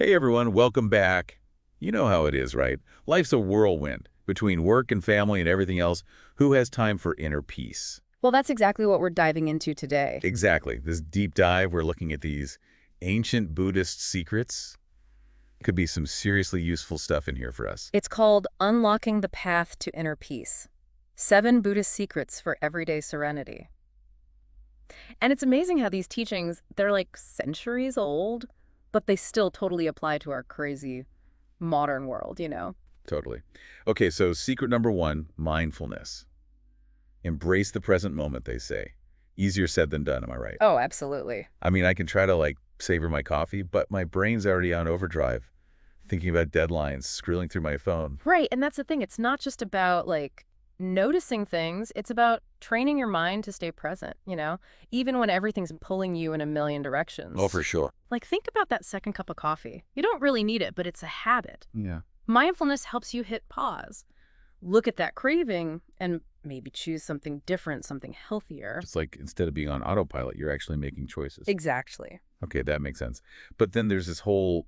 Hey everyone, welcome back. You know how it is, right? Life's a whirlwind. Between work and family and everything else, who has time for inner peace? Well, that's exactly what we're diving into today. Exactly. This deep dive, we're looking at these ancient Buddhist secrets. Could be some seriously useful stuff in here for us. It's called Unlocking the Path to Inner Peace. 7 Buddhist Secrets for Everyday Serenity. And it's amazing how these teachings, they're like centuries old, but they still totally apply to our crazy modern world. Totally. Okay, so secret number 1, mindfulness. Embrace the present moment, they say. Easier said than done, am I right? Oh, absolutely. I mean, I can try to savor my coffee, but my brain's already on overdrive, thinking about deadlines, scrolling through my phone. Right, and that's the thing. It's not just about noticing things. It's about training your mind to stay present, even when everything's pulling you in a million directions. Oh, for sure. Think about that second cup of coffee. You don't really need it, but it's a habit. Yeah. Mindfulness helps you hit pause. Look at that craving and maybe choose something different, something healthier. Just like instead of being on autopilot, you're actually making choices. Exactly. Okay, that makes sense. But then there's this whole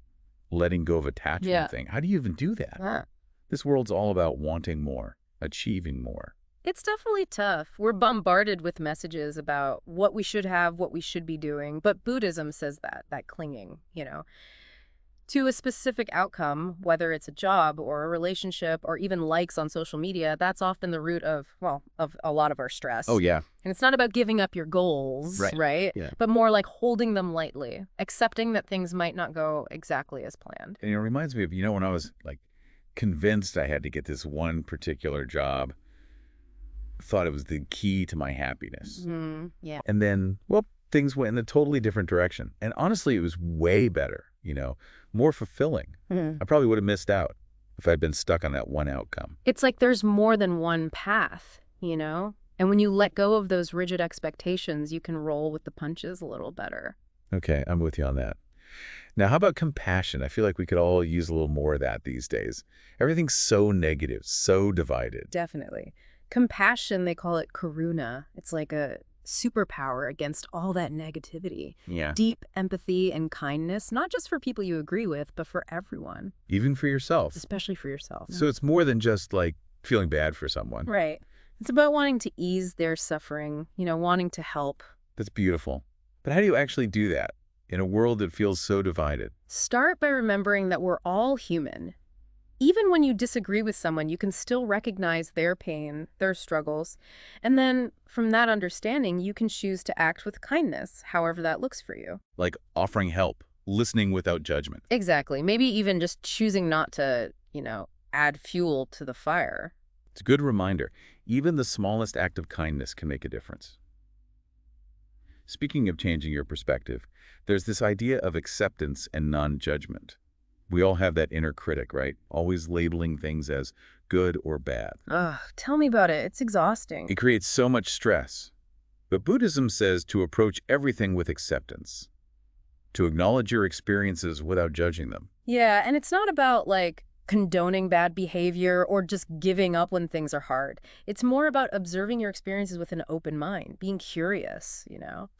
letting go of attachment Yeah. thing. How do you even do that? Ah. This world's all about wanting more, achieving more. It's definitely tough. We're bombarded with messages about what we should have, what we should be doing. But Buddhism says that clinging, to a specific outcome, whether it's a job or a relationship or even likes on social media, that's often the root of a lot of our stress. Oh, yeah. And it's not about giving up your goals, right? Yeah. But more like holding them lightly, accepting that things might not go exactly as planned. And it reminds me of, when I was convinced I had to get this one particular job, thought it was the key to my happiness. Yeah. And then, well, things went in a totally different direction. And honestly, it was way better, more fulfilling. I probably would have missed out if I'd been stuck on that one outcome. It's like there's more than one path. And when you let go of those rigid expectations, you can roll with the punches a little better. Okay, I'm with you on that. Now, how about compassion? I feel like we could all use a little more of that these days. Everything's so negative, so divided. Definitely. Compassion, they call it karuna. It's like a superpower against all that negativity. Yeah. Deep empathy and kindness, not just for people you agree with, but for everyone. Even for yourself. Especially for yourself. So it's more than just feeling bad for someone. Right. It's about wanting to ease their suffering, wanting to help. That's beautiful. But how do you actually do that in a world that feels so divided? Start by remembering that we're all human. Even when you disagree with someone, you can still recognize their pain, their struggles, and then from that understanding, you can choose to act with kindness, however that looks for you. Like offering help, listening without judgment. Exactly. Maybe even just choosing not to, add fuel to the fire. It's a good reminder. Even the smallest act of kindness can make a difference. Speaking of changing your perspective, there's this idea of acceptance and non-judgment. We all have that inner critic, right? Always labeling things as good or bad. Ugh, tell me about it. It's exhausting. It creates so much stress. But Buddhism says to approach everything with acceptance, to acknowledge your experiences without judging them. Yeah, and it's not about condoning bad behavior or just giving up when things are hard. It's more about observing your experiences with an open mind, being curious.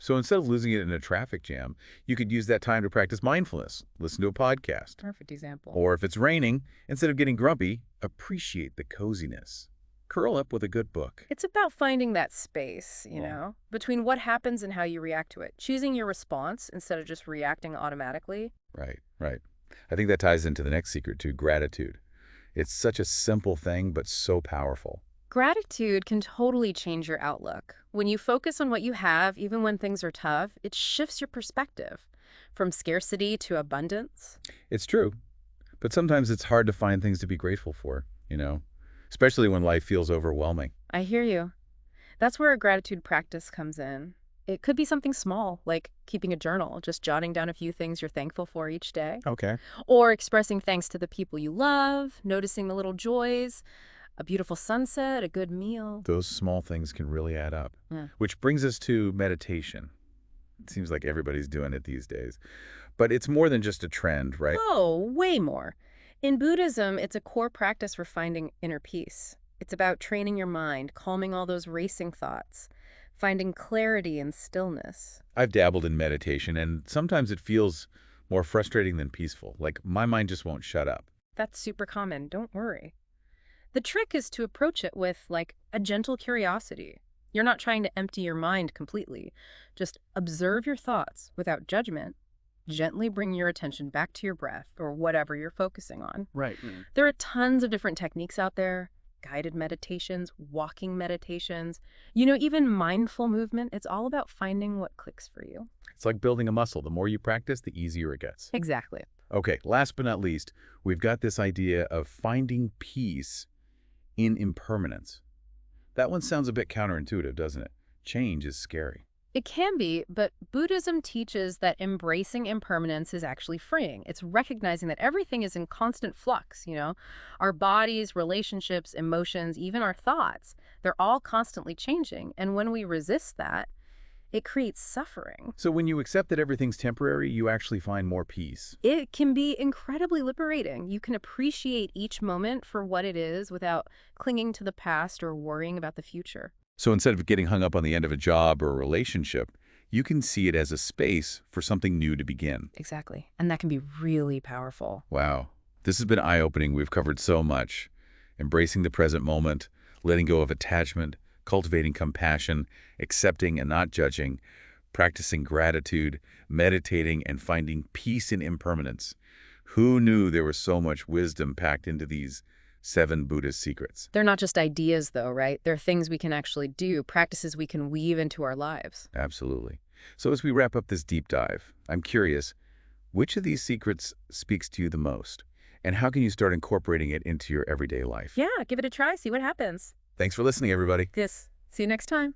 So instead of losing it in a traffic jam, you could use that time to practice mindfulness, listen to a podcast. Perfect example. Or if it's raining, instead of getting grumpy, appreciate the coziness. Curl up with a good book. It's about finding that space, between what happens and how you react to it. Choosing your response instead of just reacting automatically. Right, right. I think that ties into the next secret too, gratitude. It's such a simple thing, but so powerful. Gratitude can totally change your outlook. When you focus on what you have, even when things are tough, it shifts your perspective from scarcity to abundance. It's true, but sometimes it's hard to find things to be grateful for, especially when life feels overwhelming. I hear you. That's where a gratitude practice comes in. It could be something small, like keeping a journal, just jotting down a few things you're thankful for each day. Okay. Or expressing thanks to the people you love, noticing the little joys, a beautiful sunset, a good meal. Those small things can really add up. Yeah. Which brings us to meditation. It seems like everybody's doing it these days. But it's more than just a trend, right? Oh, way more. In Buddhism, it's a core practice for finding inner peace. It's about training your mind, calming all those racing thoughts, finding clarity and stillness. I've dabbled in meditation, and sometimes it feels More frustrating than peaceful. Like, my mind just won't shut up. That's super common, don't worry. The trick is to approach it with, like, a gentle curiosity. You're not trying to empty your mind completely. Just observe your thoughts without judgment. Gently bring your attention back to your breath or whatever you're focusing on. Right. There are tons of different techniques out there. Guided meditations, walking meditations, even mindful movement. It's all about finding what clicks for you. It's like building a muscle. The more you practice, the easier it gets. Exactly. Okay, last but not least, we've got this idea of finding peace in impermanence. That one sounds a bit counterintuitive, doesn't it? Change is scary. It can be, but Buddhism teaches that embracing impermanence is actually freeing. It's recognizing that everything is in constant flux. Our bodies, relationships, emotions, even our thoughts, they're all constantly changing. And when we resist that, it creates suffering. So when you accept that everything's temporary, you actually find more peace. It can be incredibly liberating. You can appreciate each moment for what it is without clinging to the past or worrying about the future. So instead of getting hung up on the end of a job or a relationship, you can see it as a space for something new to begin. Exactly. And that can be really powerful. Wow. This has been eye-opening. We've covered so much. Embracing the present moment, letting go of attachment, cultivating compassion, accepting and not judging, practicing gratitude, meditating, and finding peace in impermanence. Who knew there was so much wisdom packed into these 7 Buddhist secrets? They're not just ideas, though, right? They're things we can actually do, practices we can weave into our lives. Absolutely. So as we wrap up this deep dive, I'm curious, which of these secrets speaks to you the most? And how can you start incorporating it into your everyday life? Yeah, give it a try. See what happens. Thanks for listening, everybody. See you next time.